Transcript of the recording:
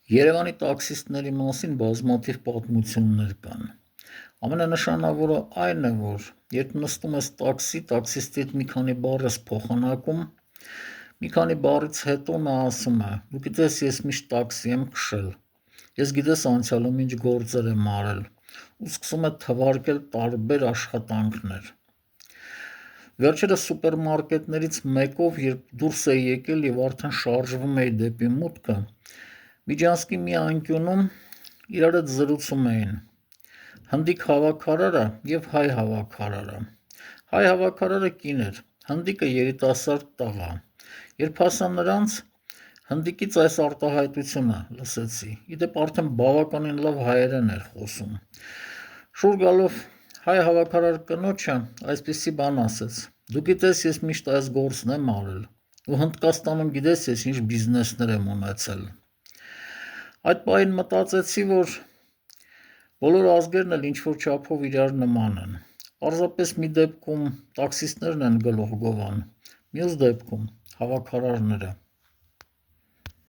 Երևանի տաքսիստների մասին բազմաթիվ պատմություններ կան։ Ամենանշանավորը այն է, որ երբ նստում ես տաքսի, տաքսիստիդ մի քանի բառ ես փոխանակում, մի քանի բառից հետո նա ասում է. «Դու գիտես, ես միշտ տաքսի եմ քշել, ես գիտես անցյալում ինչ գործեր եմ արել» ու սկսում է թվարկել տարբեր աշխատանքներ։ Վերջերս սուպերմարկետներից մեկով, երբ դուրս էի եկել եւ արդեն շարժվում էի դեպի մուտքը, Միջանցքի մի անկյունում իրար հետ զրուցում էին հնդիկ հավաքարարը եւ հայ հավաքարարը։ Հայ հավաքարարը կին էր, հնդիկը երիտասարդ տղա։ Երբ հասա նրանց, հնդիկից այս արտահայտությունը լսեցի։ Իդեպ արդեն բավականին լավ հայերեն էր խոսում։ Շուռ գալով հայ հավաքարար կնոջը այսպիսի բան ասեց. «Դու գիտես, ես միշտ այս գործն եմ արել, ու Հնդկաստանում գիտես ես ինչ բիզնեսներ եմ ունեցել»։ Այդ պահին մտածեցի, որ բոլոր ազգերն էլ ինչ-որ չափով իրար նման են։ Պարզապես մի դեպքում տաքսիստներն են գլուխ գովան, մյուս դեպքում հավաքարարները։